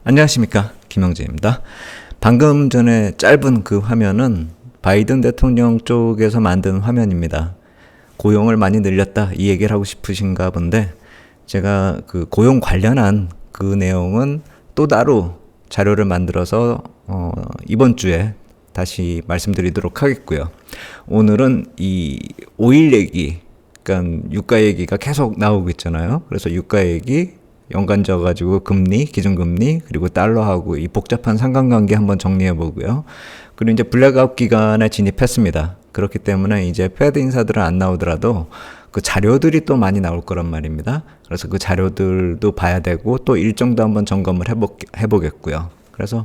안녕하십니까, 김영재입니다. 방금 전에 짧은 그 화면은 바이든 대통령 쪽에서 만든 화면입니다. 고용을 많이 늘렸다 이 얘기를 하고 싶으신가 본데, 제가 그 고용 관련한 그 내용은 또 따로 자료를 만들어서 이번 주에 다시 말씀드리도록 하겠고요. 오늘은 이 오일 얘기, 그러니까 유가 얘기가 계속 나오고 있잖아요. 그래서 유가 얘기 연관져 가지고 금리, 기준금리, 그리고 달러하고 이 복잡한 상관관계 한번 정리해 보고요. 그리고 이제 블랙아웃 기간에 진입했습니다. 그렇기 때문에 이제 패드 인사들은 안 나오더라도 그 자료들이 또 많이 나올 거란 말입니다. 그래서 그 자료들도 봐야 되고 또 일정도 한번 점검을 해보겠고요. 그래서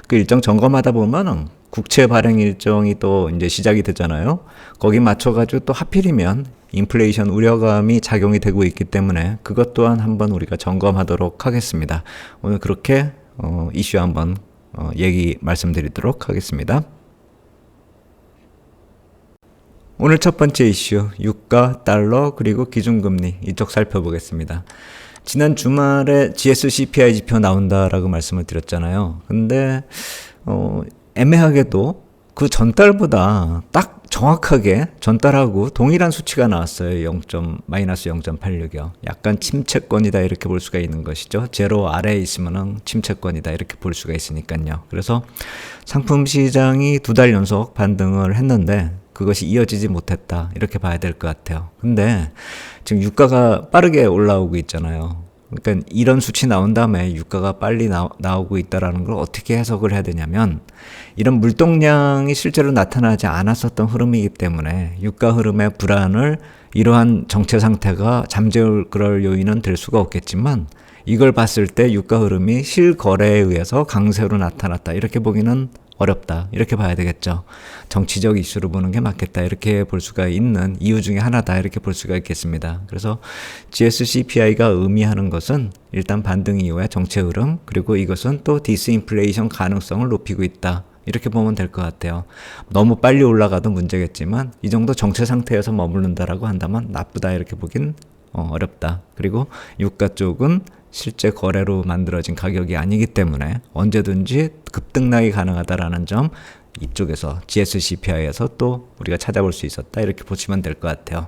그 일정 점검하다 보면은 국채 발행 일정이 또 이제 시작이 되잖아요. 거기 맞춰가지고 또 하필이면 인플레이션 우려감이 작용이 되고 있기 때문에 그것 또한 한번 우리가 점검하도록 하겠습니다. 오늘 그렇게 이슈 한번 얘기 말씀드리도록 하겠습니다. 오늘 첫 번째 이슈, 유가, 달러, 그리고 기준금리 이쪽 살펴보겠습니다. 지난 주말에 GS-CPI 지표 나온다라고 말씀을 드렸잖아요. 근데 애매하게도 그 전달보다 딱 정확하게 전달하고 동일한 수치가 나왔어요. 마이너스 0.86이요. 약간 침체권이다 이렇게 볼 수가 있는 것이죠. 제로 아래에 있으면은 침체권이다 이렇게 볼 수가 있으니까요. 그래서 상품 시장이 2달 연속 반등을 했는데 그것이 이어지지 못했다 이렇게 봐야 될 것 같아요. 근데 지금 유가가 빠르게 올라오고 있잖아요. 그러니까 이런 수치 나온 다음에 유가가 빨리 나오고 있다라는 걸 어떻게 해석을 해야 되냐면, 이런 물동량이 실제로 나타나지 않았었던 흐름이기 때문에 유가 흐름의 불안을 이러한 정체 상태가 잠재울 그럴 요인은 될 수가 없겠지만, 이걸 봤을 때 유가 흐름이 실거래에 의해서 강세로 나타났다 이렇게 보기는 어렵다 이렇게 봐야 되겠죠. 정치적 이슈로 보는 게 맞겠다 이렇게 볼 수가 있는 이유 중에 하나다 이렇게 볼 수가 있겠습니다. 그래서 GS-CPI가 의미하는 것은 일단 반등 이후의 정체 흐름, 그리고 이것은 또 디스인플레이션 가능성을 높이고 있다 이렇게 보면 될 것 같아요. 너무 빨리 올라가도 문제겠지만 이 정도 정체 상태에서 머무른다라고 한다면 나쁘다 이렇게 보긴 어렵다. 그리고 유가 쪽은 실제 거래로 만들어진 가격이 아니기 때문에 언제든지 급등락이 가능하다라는 점, 이쪽에서 GS-CPI에서 또 우리가 찾아볼 수 있었다 이렇게 보시면 될 것 같아요.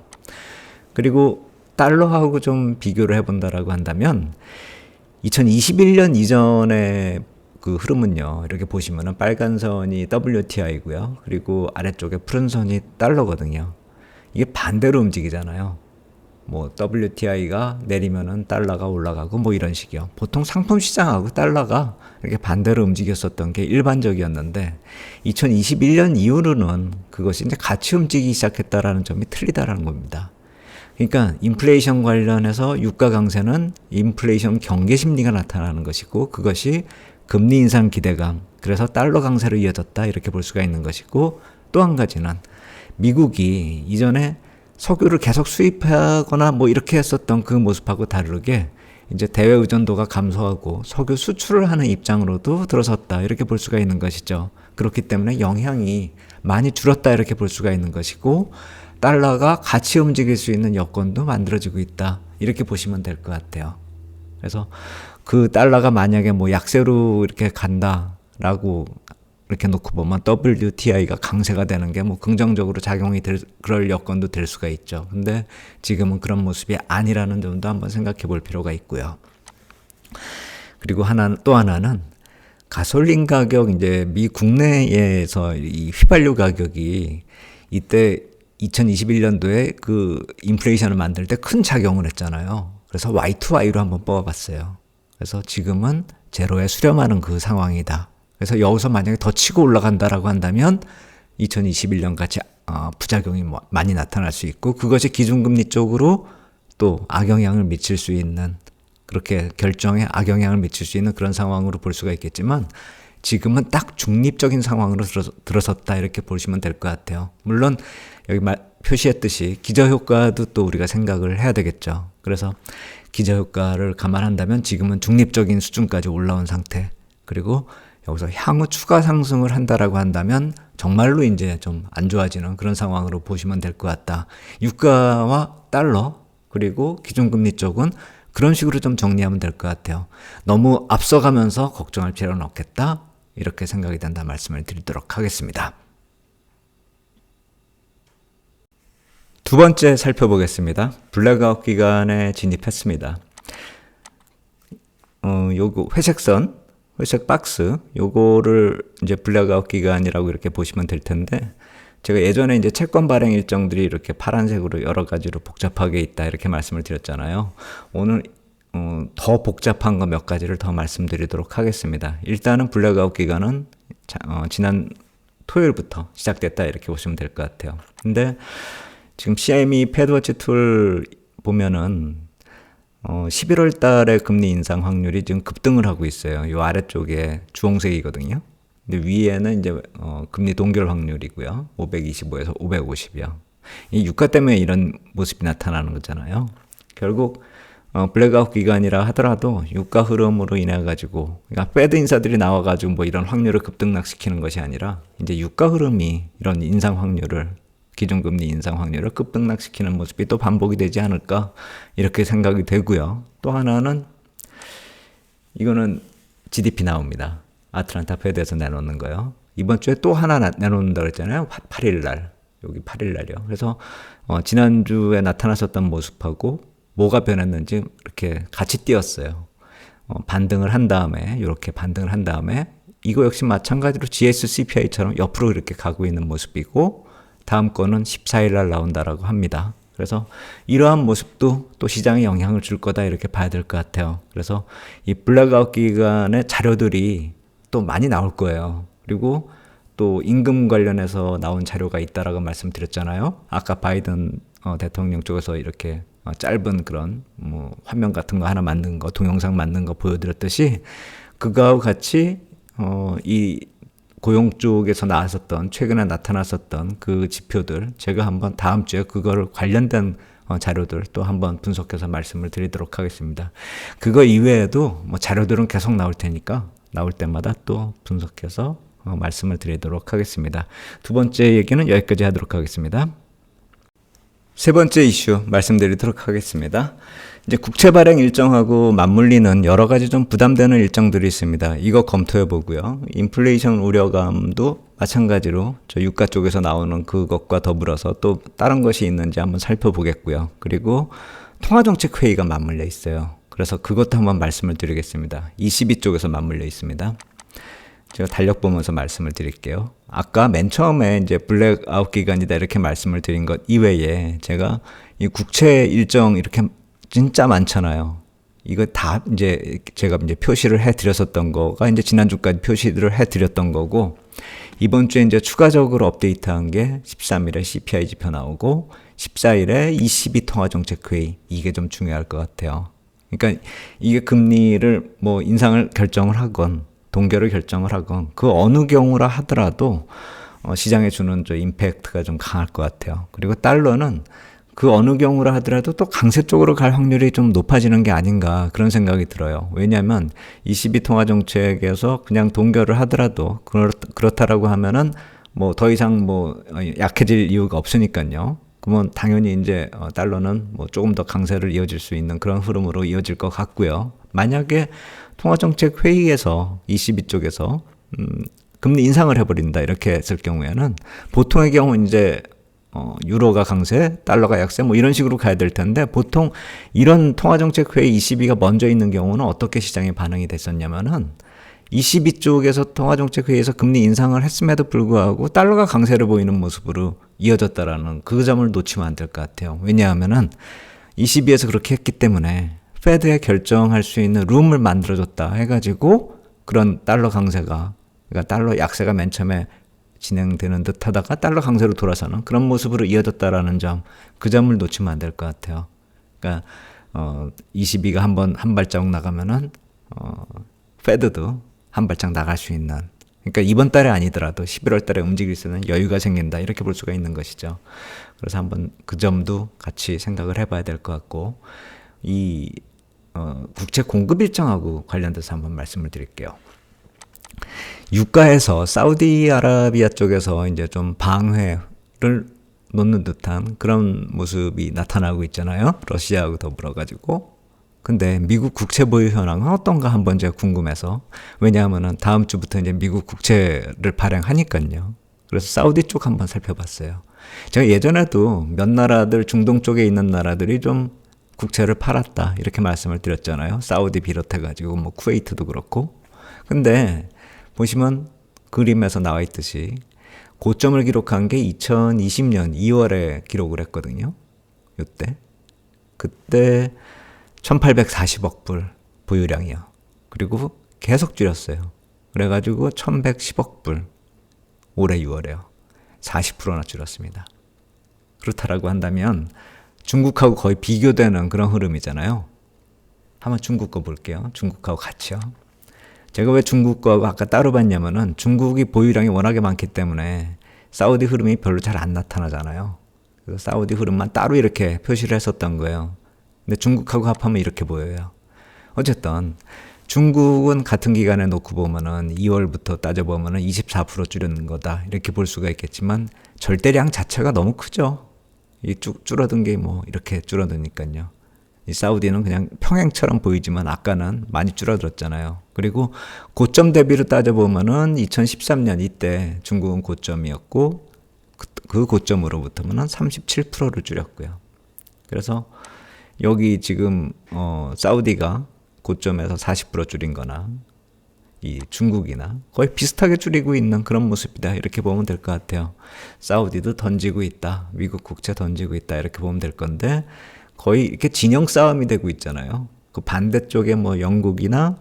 그리고 달러하고 좀 비교를 해본다라고 한다면 2021년 이전의 그 흐름은요, 이렇게 보시면은 빨간 선이 WTI고요. 그리고 아래쪽에 푸른 선이 달러거든요. 이게 반대로 움직이잖아요. 뭐 WTI가 내리면은 달러가 올라가고 뭐 이런 식이요. 보통 상품 시장하고 달러가 이렇게 반대로 움직였었던 게 일반적이었는데 2021년 이후로는 그것이 이제 같이 움직이기 시작했다라는 점이 틀리다라는 겁니다. 그러니까 인플레이션 관련해서 유가 강세는 인플레이션 경계 심리가 나타나는 것이고, 그것이 금리 인상 기대감, 그래서 달러 강세로 이어졌다 이렇게 볼 수가 있는 것이고, 또 한 가지는 미국이 이전에 석유를 계속 수입하거나 뭐 이렇게 했었던 그 모습하고 다르게 이제 대외 의존도가 감소하고 석유 수출을 하는 입장으로도 들어섰다 이렇게 볼 수가 있는 것이죠. 그렇기 때문에 영향이 많이 줄었다 이렇게 볼 수가 있는 것이고, 달러가 같이 움직일 수 있는 여건도 만들어지고 있다 이렇게 보시면 될 것 같아요. 그래서 그 달러가 만약에 뭐 약세로 이렇게 간다라고 이렇게 놓고 보면 WTI가 강세가 되는 게 뭐 긍정적으로 작용이 그럴 여건도 될 수가 있죠. 근데 지금은 그런 모습이 아니라는 점도 한번 생각해 볼 필요가 있고요. 그리고 또 하나는 가솔린 가격, 이제 미 국내에서 이 휘발유 가격이 이때 2021년도에 그 인플레이션을 만들 때 큰 작용을 했잖아요. 그래서 Y2Y로 한번 뽑아봤어요. 그래서 지금은 제로에 수렴하는 그 상황이다. 그래서 여기서 만약에 더 치고 올라간다라고 한다면 2021년 같이 부작용이 많이 나타날 수 있고, 그것이 기준금리 쪽으로 또 악영향을 미칠 수 있는, 그렇게 결정에 악영향을 미칠 수 있는 그런 상황으로 볼 수가 있겠지만, 지금은 딱 중립적인 상황으로 들어섰다 이렇게 보시면 될 것 같아요. 물론 여기 표시했듯이 기저효과도 또 우리가 생각을 해야 되겠죠. 그래서 기저효과를 감안한다면 지금은 중립적인 수준까지 올라온 상태, 그리고 여기서 향후 추가 상승을 한다라고 한다면 정말로 이제 좀 안 좋아지는 그런 상황으로 보시면 될 것 같다. 유가와 달러 그리고 기준금리 쪽은 그런 식으로 좀 정리하면 될 것 같아요. 너무 앞서가면서 걱정할 필요는 없겠다. 이렇게 생각이 된다 말씀을 드리도록 하겠습니다. 두 번째 살펴보겠습니다. 블랙아웃 기간에 진입했습니다. 요거 회색 박스, 요거를 이제 블랙아웃 기간이라고 이렇게 보시면 될 텐데, 제가 예전에 이제 채권 발행 일정들이 이렇게 파란색으로 여러 가지로 복잡하게 있다 이렇게 말씀을 드렸잖아요. 오늘 더 복잡한 거 몇 가지를 더 말씀드리도록 하겠습니다. 일단은 블랙아웃 기간은 지난 토요일부터 시작됐다 이렇게 보시면 될 것 같아요. 근데 지금 CME 패드워치 툴 보면은 11월 달에 금리 인상 확률이 지금 급등을 하고 있어요. 이 아래쪽에 주홍색이거든요. 근데 위에는 이제 금리 동결 확률이고요. 525에서 550이요. 이 유가 때문에 이런 모습이 나타나는 거잖아요. 결국 블랙아웃 기간이라 하더라도 유가 흐름으로 인해 가지고, 그러니까 패드 인사들이 나와 가지고 뭐 이런 확률을 급등락시키는 것이 아니라 이제 유가 흐름이 이런 인상 확률을, 기준금리 인상 확률을 급등락시키는 모습이 또 반복이 되지 않을까 이렇게 생각이 되고요. 또 하나는 이거는 GDP 나옵니다. 아틀란타 패드에서 내놓는 거요. 이번 주에 또 하나 내놓는다고 했잖아요. 8일 날. 여기 8일 날이요. 그래서 지난주에 나타났었던 모습하고 뭐가 변했는지 이렇게 같이 띄었어요. 반등을 한 다음에, 이렇게 반등을 한 다음에 이거 역시 마찬가지로 GS CPI처럼 옆으로 이렇게 가고 있는 모습이고, 다음 거는 14일 날 나온다라고 합니다. 그래서 이러한 모습도 또 시장에 영향을 줄 거다 이렇게 봐야 될 것 같아요. 그래서 이 블랙아웃 기간의 자료들이 또 많이 나올 거예요. 그리고 또 임금 관련해서 나온 자료가 있다라고 말씀드렸잖아요. 아까 바이든 대통령 쪽에서 이렇게 짧은 그런 뭐 화면 같은 거 하나 만든 거, 동영상 만든 거 보여드렸듯이, 그거하고 같이 이 고용 쪽에서 나왔었던, 최근에 나타났었던 그 지표들, 제가 한번 다음 주에 그거를 관련된 자료들 또 한번 분석해서 말씀을 드리도록 하겠습니다. 그거 이외에도 뭐 자료들은 계속 나올 테니까 나올 때마다 또 분석해서 말씀을 드리도록 하겠습니다. 두 번째 얘기는 여기까지 하도록 하겠습니다. 세 번째 이슈 말씀드리도록 하겠습니다. 이제 국채 발행 일정하고 맞물리는 여러 가지 좀 부담되는 일정들이 있습니다. 이거 검토해 보고요. 인플레이션 우려감도 마찬가지로 저 유가 쪽에서 나오는 그것과 더불어서 또 다른 것이 있는지 한번 살펴보겠고요. 그리고 통화정책 회의가 맞물려 있어요. 그래서 그것도 한번 말씀을 드리겠습니다. 22 쪽에서 맞물려 있습니다. 제가 달력 보면서 말씀을 드릴게요. 아까 맨 처음에 이제 블랙아웃 기간이다 이렇게 말씀을 드린 것 이외에 제가 이 국채 일정 이렇게 진짜 많잖아요. 이거 다 이제 제가 이제 표시를 해 드렸었던 거가 이제 지난주까지 표시를 해 드렸던 거고, 이번 주에 이제 추가적으로 업데이트한 게 13일에 CPI 지표 나오고 14일에 ECB 통화정책회의, 이게 좀 중요할 것 같아요. 그러니까 이게 금리를 뭐 인상을 결정을 하건 동결을 결정을 하건 그 어느 경우라 하더라도 시장에 주는 저 임팩트가 좀 강할 것 같아요. 그리고 달러는 그 어느 경우라 하더라도 또 강세 쪽으로 갈 확률이 좀 높아지는 게 아닌가 그런 생각이 들어요. 왜냐하면 ECB 통화 정책에서 그냥 동결을 하더라도 그렇다라고 하면은 뭐 더 이상 뭐 약해질 이유가 없으니까요. 그러면 당연히 이제 달러는 뭐 조금 더 강세를 이어질 수 있는 그런 흐름으로 이어질 것 같고요. 만약에 통화정책 회의에서 ECB 쪽에서 금리 인상을 해버린다 이렇게 했을 경우에는 보통의 경우 이제 유로가 강세, 달러가 약세 뭐 이런 식으로 가야 될 텐데, 보통 이런 통화정책 회의 ECB가 먼저 있는 경우는 어떻게 시장에 반응이 됐었냐면은 ECB 쪽에서 통화정책회의에서 금리 인상을 했음에도 불구하고 달러가 강세를 보이는 모습으로 이어졌다라는 그 점을 놓치면 안 될 것 같아요. 왜냐하면은 ECB에서 그렇게 했기 때문에 패드에 결정할 수 있는 룸을 만들어줬다 해가지고 그런 달러 강세가, 그러니까 달러 약세가 맨 처음에 진행되는 듯 하다가 달러 강세로 돌아서는 그런 모습으로 이어졌다라는 점, 그 점을 놓치면 안 될 것 같아요. 그러니까 ECB가 한 발자국 나가면은 패드도 한 발짝 나갈 수 있는, 그러니까 이번 달에 아니더라도 11월 달에 움직일 수 있는 여유가 생긴다 이렇게 볼 수가 있는 것이죠. 그래서 한번 그 점도 같이 생각을 해봐야 될 것 같고, 이 국채 공급 일정하고 관련돼서 한번 말씀을 드릴게요. 유가에서 사우디아라비아 쪽에서 이제 좀 방해를 놓는 듯한 그런 모습이 나타나고 있잖아요. 러시아하고 더불어 가지고. 근데 미국 국채 보유 현황은 어떤가 한번 제가 궁금해서, 왜냐하면은 다음 주부터 이제 미국 국채를 발행하니까요. 그래서 사우디 쪽 한번 살펴봤어요. 제가 예전에도 몇 나라들, 중동 쪽에 있는 나라들이 좀 국채를 팔았다 이렇게 말씀을 드렸잖아요. 사우디 비롯해가지고 뭐 쿠웨이트도 그렇고. 근데 보시면 그림에서 나와 있듯이 고점을 기록한 게 2020년 2월에 기록을 했거든요. 이때 그때 1840억 불 보유량이요. 그리고 계속 줄였어요. 그래가지고 1110억 불 올해 6월에요. 40%나 줄었습니다. 그렇다라고 한다면 중국하고 거의 비교되는 그런 흐름이잖아요. 한번 중국 거 볼게요. 중국하고 같이요. 제가 왜 중국 거하고 아까 따로 봤냐면은 중국이 보유량이 워낙에 많기 때문에 사우디 흐름이 별로 잘 안 나타나잖아요. 그래서 사우디 흐름만 따로 이렇게 표시를 했었던 거예요. 근데 중국하고 합하면 이렇게 보여요. 어쨌든 중국은 같은 기간에 놓고 보면은 2월부터 따져보면은 24% 줄였는 거다 이렇게 볼 수가 있겠지만 절대량 자체가 너무 크죠. 이 쭉 줄어든 게 뭐 이렇게 줄어드니까요. 이 사우디는 그냥 평행처럼 보이지만 아까는 많이 줄어들었잖아요. 그리고 고점 대비로 따져보면은 2013년 이때 중국은 고점이었고 그 고점으로부터는 37%를 줄였고요. 그래서 여기 지금 사우디가 고점에서 40% 줄인 거나 이 중국이나 거의 비슷하게 줄이고 있는 그런 모습이다 이렇게 보면 될 것 같아요. 사우디도 던지고 있다, 미국 국채 던지고 있다 이렇게 보면 될 건데 거의 이렇게 진영 싸움이 되고 있잖아요. 그 반대쪽에 뭐 영국이나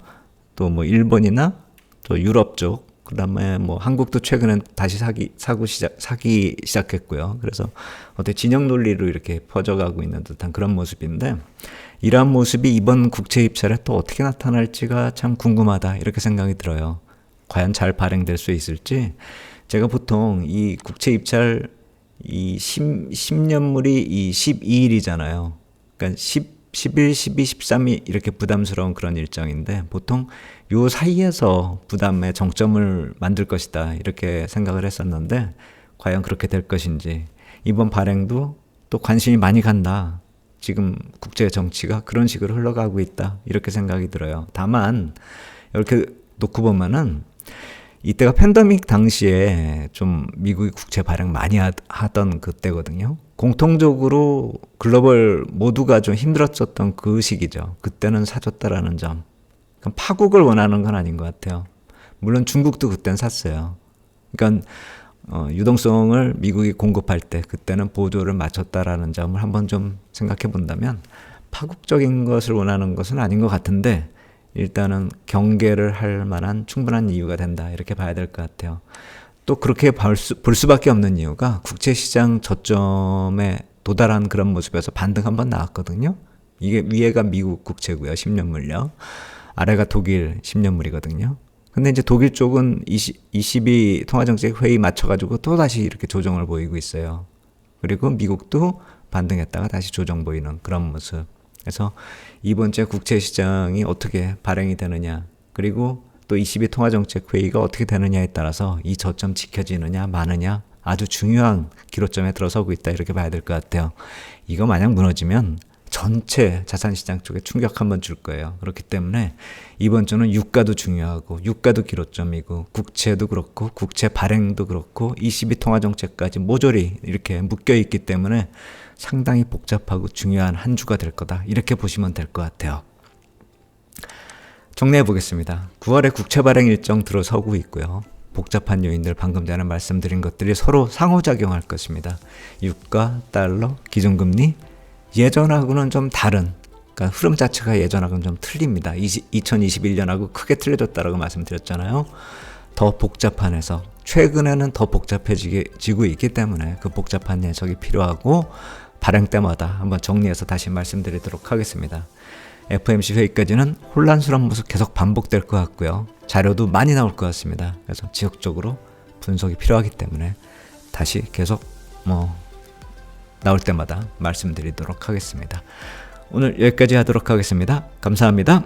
또 뭐 일본이나 또 유럽 쪽, 그다음에 뭐 한국도 최근에 다시 사기 시작했고요. 그래서 어떻게 진영 논리로 이렇게 퍼져가고 있는 듯한 그런 모습인데, 이러한 모습이 이번 국채 입찰에 또 어떻게 나타날지가 참 궁금하다 이렇게 생각이 들어요. 과연 잘 발행될 수 있을지. 제가 보통 이 국채 입찰 이 10년물이 이 12일이잖아요. 그러니까 11, 12, 13이 이렇게 부담스러운 그런 일정인데 보통 요 사이에서 부담의 정점을 만들 것이다 이렇게 생각을 했었는데 과연 그렇게 될 것인지, 이번 발행도 또 관심이 많이 간다. 지금 국제 정치가 그런 식으로 흘러가고 있다 이렇게 생각이 들어요. 다만 이렇게 놓고 보면은 이때가 팬데믹 당시에 좀 미국이 국채 발행 많이 하던 그때거든요. 공통적으로 글로벌 모두가 좀 힘들었었던 그 시기죠. 그때는 사줬다라는 점. 파국을 원하는 건 아닌 것 같아요. 물론 중국도 그땐 샀어요. 그러니까 유동성을 미국이 공급할 때 그때는 보조를 맞췄다라는 점을 한번 좀 생각해 본다면 파국적인 것을 원하는 것은 아닌 것 같은데 일단은 경계를 할 만한 충분한 이유가 된다 이렇게 봐야 될 것 같아요. 또 그렇게 볼 수밖에 없는 이유가 국채시장 저점에 도달한 그런 모습에서 반등 한번 나왔거든요. 이게 위에가 미국 국채고요. 10년물요. 아래가 독일 10년물이거든요. 근데 이제 독일 쪽은 22 통화정책 회의 맞춰가지고 또 다시 이렇게 조정을 보이고 있어요. 그리고 미국도 반등했다가 다시 조정 보이는 그런 모습. 그래서 이번 주 국채 시장이 어떻게 발행이 되느냐, 그리고 또 22 통화정책 회의가 어떻게 되느냐에 따라서 이 저점 지켜지느냐 마느냐 아주 중요한 기로점에 들어서고 있다 이렇게 봐야 될 것 같아요. 이거 만약 무너지면 전체 자산시장 쪽에 충격 한번 줄 거예요. 그렇기 때문에 이번 주는 유가도 중요하고 유가도 기로점이고 국채도 그렇고 국채 발행도 그렇고 22 통화정책까지 모조리 이렇게 묶여있기 때문에 상당히 복잡하고 중요한 한 주가 될 거다 이렇게 보시면 될 것 같아요. 정리해 보겠습니다. 9월에 국채 발행 일정 들어서고 있고요. 복잡한 요인들 방금 전에 말씀드린 것들이 서로 상호작용할 것입니다. 유가, 달러, 기준금리 예전하고는 좀 다른, 그러니까 흐름 자체가 예전하고는 좀 틀립니다. 2021년하고 크게 틀려졌다라고 말씀드렸잖아요. 더 복잡한 해석, 최근에는 더 복잡해지고 있기 때문에 그 복잡한 해석이 필요하고 발행 때마다 한번 정리해서 다시 말씀드리도록 하겠습니다. FOMC 회의까지는 혼란스러운 모습 계속 반복될 것 같고요. 자료도 많이 나올 것 같습니다. 그래서 지속적으로 분석이 필요하기 때문에 다시 계속 나올 때마다 말씀드리도록 하겠습니다. 오늘 여기까지 하도록 하겠습니다. 감사합니다.